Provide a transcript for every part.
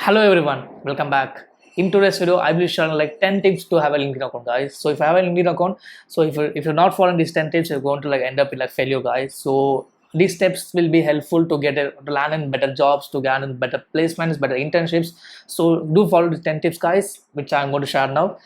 Hello everyone, welcome back. In today's video, I will be sharing like 10 tips to have a LinkedIn account, guys. So if I have a LinkedIn account, so if you're not following these 10 tips, you're going to like end up in like failure, guys. So these steps will be helpful to land in better jobs, to gain in better placements, better internships. So do follow the 10 tips, guys, which I'm going to share now.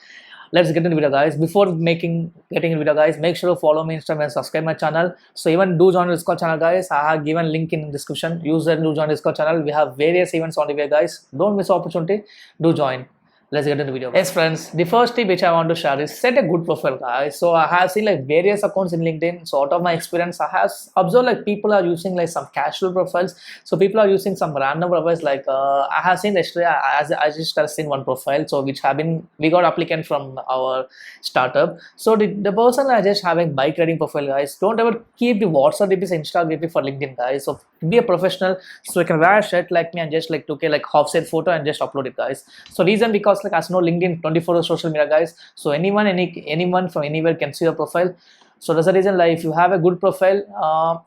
Let's get into the video, guys. Before getting into the video, guys, make sure to follow me on Instagram and subscribe my channel. So even do join the Discord channel, guys. I have given link in the description. Use that, do join the Discord channel. We have various events on the way, guys. Don't miss opportunity. Do join. Let's get into the video. Yes, friends, the first tip which I want to share is set a good profile, guys. So I have seen like various accounts in LinkedIn. So out of my experience, I have observed like people are using like some casual profiles. So people are using some random profiles. Like I have seen yesterday, I just have seen one profile. So which have been, we got applicant from our startup. So the person are just having bike riding profile, guys. Don't ever keep the WhatsApp DPs, Insta DP for LinkedIn, guys. So be a professional. So you can wear a shirt like me and just like took a like half set photo and just upload it, guys. So reason because like as no LinkedIn 24 social media, guys, so anyone from anywhere can see your profile. So that's the reason, like if you have a good profile,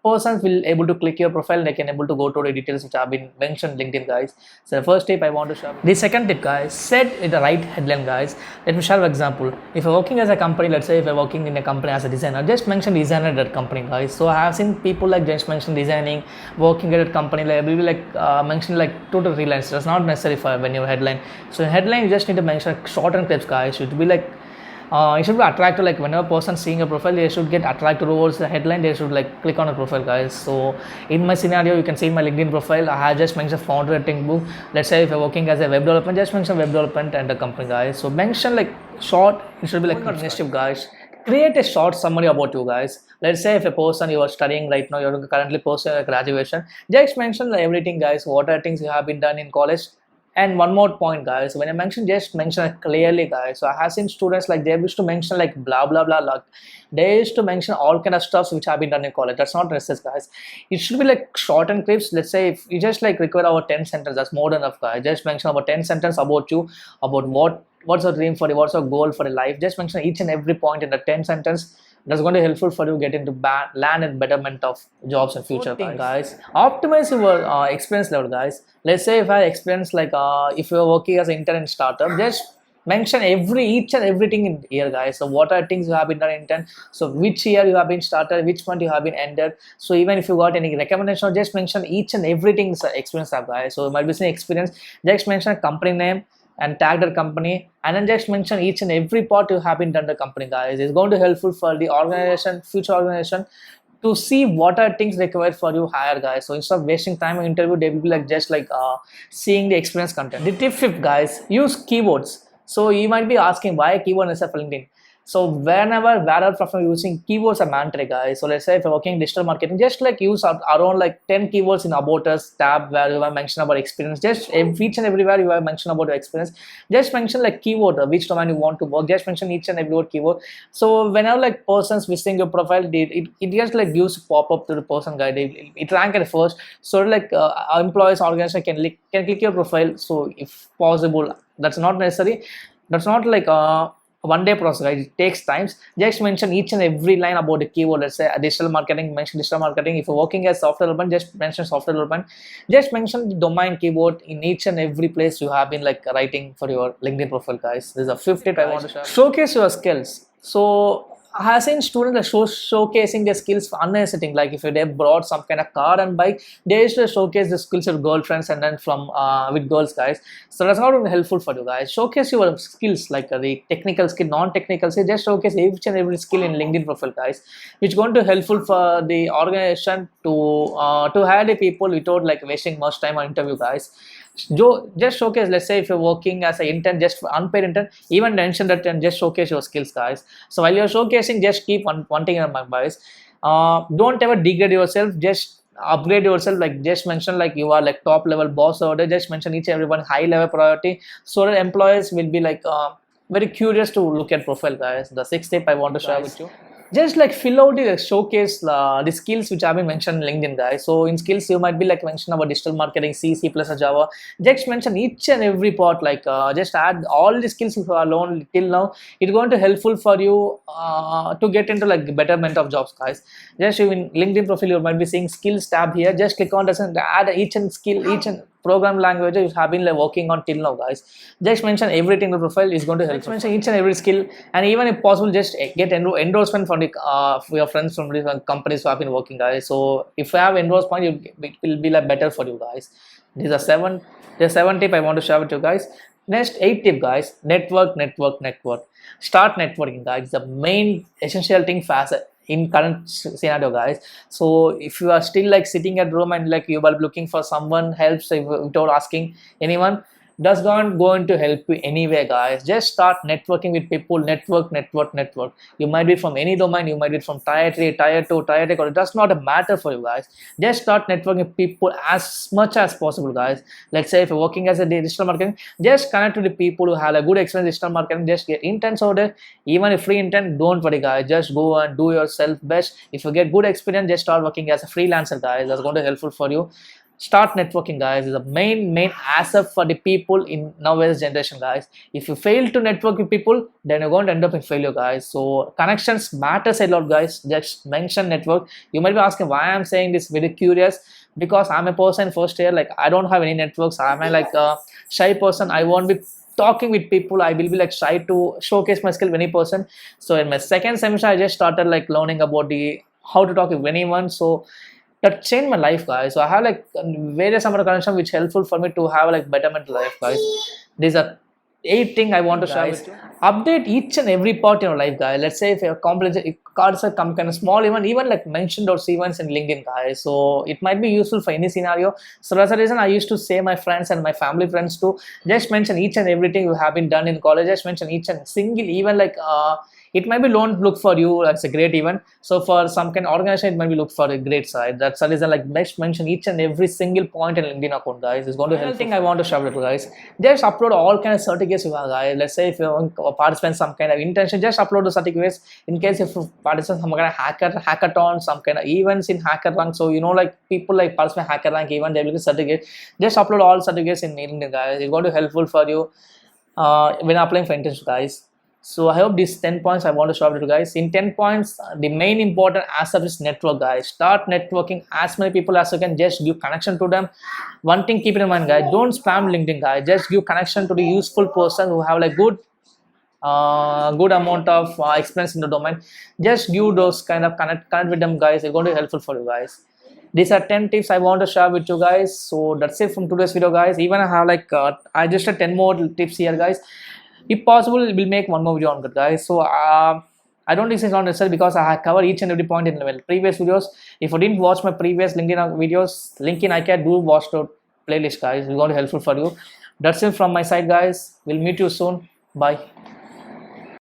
persons will able to click your profile, they can able to go to the details which have been mentioned LinkedIn, guys. So the first tip I want to share. The second tip, guys, set the right headline, guys. Let me share an example. If you're working as a company, let's say if you're working in a company as a designer, just mention designer at that company, guys. So I have seen people like just mention designing, working at a company, like maybe like mention like 2 to 3 lines. That's not necessary for when your headline. So in headline you just need to mention short and clips, guys. It should be like it should be attractive. Like whenever a person seeing a profile, they should get attracted towards the headline. They should like click on a profile, guys. So in my scenario, you can see in my LinkedIn profile, I have just mentioned founder at ThinkBook. Let's say if you're working as a web development, just mention web development and the company, guys. So mention like short. It should be like next tip, guys. Create a short summary about you, guys. Let's say if a person you are studying right now, you're currently pursuing a graduation, just mention everything, guys. What are things you have been done in college. And one more point, guys, when I mention, just mention it clearly, guys. So I have seen students like they used to mention like blah blah blah, like they used to mention all kind of stuff which have been done in college. That's not necessary, guys. It should be like short and crisp. Let's say if you just like require our 10 sentences, that's more than enough, guys. Just mention about 10 sentences about you, about what's your dream for you, what's your goal for your life. Just mention each and every point in the 10 sentence. That's going to be helpful for you get into land and betterment of jobs in future, guys. Optimize your experience level, guys. Let's say if I experience like if you're working as an intern in startup, just mention each and everything in here, guys. So what are things you have been done in intern, so which year you have been started, which month you have been ended. So even if you got any recommendation, just mention each and everything experience have, guys. So you might be saying experience, just mention a company name and tag the company, and then just mention each and every part you have been done the company, guys. It's going to helpful for the organization, future organization, to see what are things required for you hire, guys. So instead of wasting time in interview, they will be like just like seeing the experience content. The tip 5, guys, use keywords. So you might be asking why keyword is a LinkedIn. So wherever from using keywords are mandatory, guys. So let's say if you're working in digital marketing, just like use around like 10 keywords in about us tab where you have mentioned about experience. Just each and everywhere you have mentioned about your experience, just mention like keyword, which domain you want to work. Just mention each and every word keyword. So whenever like persons visiting your profile, it just like gives pop up to the person, guys. It rank at first. So like employees, organization can click your profile. So if possible, that's not necessary. That's not like one day process, guys. It takes times. Just mention each and every line about the keyword. Let's say digital marketing, mention digital marketing. If you're working as software development, just mention software development. Just mention the domain keyword in each and every place you have been like writing for your LinkedIn profile, guys. This is a 5th tip I want to share. Showcase your skills. So I have seen students showcasing their skills for unnecessary. Like if they brought some kind of car and bike, they used to showcase the skills of girlfriends and then from with girls, guys. So that's not helpful for you, guys. Showcase your skills, like the technical skill, non-technical skill. Just showcase each and every skill in LinkedIn profile, guys, which is going to helpful for the organization to hire the people without like wasting much time on interview, guys. Just showcase. Let's say if you're working as an intern, just unpaid intern, even mention that and just showcase your skills, guys. So while you're showcasing, just keep one thing in mind, guys. Don't ever degrade yourself. Just upgrade yourself. Like just mention like you are like top level boss order. Just mention each and everyone high level priority, so that employers will be like very curious to look at profile, guys. The 6th tip I want to share with you. Just like fill out the showcase the skills which have been mentioned in LinkedIn, guys. So in skills you might be like mention about digital marketing, C plus Java. Just mention each and every part, like just add all the skills you have learned till now. It's going to helpful for you to get into like betterment of jobs, guys. Just in LinkedIn profile you might be seeing skills tab here. Just click on this and add each and skill, each and program language you have been like working on till now, guys. Just mention everything in the profile is going to help. Just mention each and every skill, and even if possible, just get endorsement from the for your friends from different companies who have been working, guys. So if you have endorsement, it will be like better for you, guys. These are seven tip I want to share with you guys. Next 8 tip, guys. Network. Start networking, guys. The main essential thing fast in current scenario, guys. So if you are still like sitting at room and like you are looking for someone helps without asking anyone, that's not going to help you anyway, guys. Just start networking with people. Network. You might be from any domain, you might be from tier 3, tier 2, tier 3, it does not matter for you, guys. Just start networking with people as much as possible, guys. Let's say if you're working as a digital marketing, just connect to the people who have a good experience in digital marketing. Just get interns out there. Even if free intern, don't worry, guys. Just go and do yourself best. If you get good experience, just start working as a freelancer, guys. That's going to be helpful for you. Start networking, guys, is the main asset for the people in nowadays generation, guys. If you fail to network with people, then you're going to end up in failure, guys. So connections matters a lot, guys. Just mention network. You might be asking why I'm saying this, very curious, because I'm a person first year, like I don't have any networks. I'm like a shy person. I won't be talking with people. I will be like shy to showcase my skill with any person. So in my second semester, I just started like learning about the how to talk with anyone. So that changed my life, guys. So I have like various amount of connections which helpful for me to have like better mental life, guys. These are 8 things I want to share with you. Update each and every part in your life, guys. Let's say if your complex cards are come kind of small, even like mention those events in LinkedIn, guys. So it might be useful for any scenario. So that's the reason I used to say my friends and my family friends to just mention each and everything you have been done in college. Just mention each and single even like it might be don't look for you as a great event. So for some kind of organization, it might be look for a great side. That's the reason like best mention each and every single point in LinkedIn account, guys. Is going to help. Another thing I want to share with you guys, just upload all kind of certificates you have, guys. Let's say if you want to participate some kind of internship, just upload the certificates. In case if you participate some kind of hackathon, some kind of events in HackerRank, so you know like people like participate HackerRank event, they will get certificate. Just upload all certificates in LinkedIn, guys. It's going to be helpful for you when applying for internship, guys. So I hope these 10 points I want to share with you guys. In 10 points, the main important aspect is network, guys. Start networking as many people as you can. Just give connection to them. One thing, keep in mind, guys, don't spam LinkedIn, guys. Just give connection to the useful person who have like good amount of experience in the domain. Just give those kind of connect with them, guys. It's going to be helpful for you, guys. These are 10 tips I want to share with you guys. So that's it from today's video, guys. Even I have like I just had 10 more tips here, guys. If possible, we'll make one more video on that, guys. So I don't think it's not necessary because I have covered each and every point in the previous videos. If you didn't watch my previous LinkedIn videos, link in iCat, do watch the playlist, guys. It's going to be helpful for you. That's it from my side, guys. We'll meet you soon. Bye.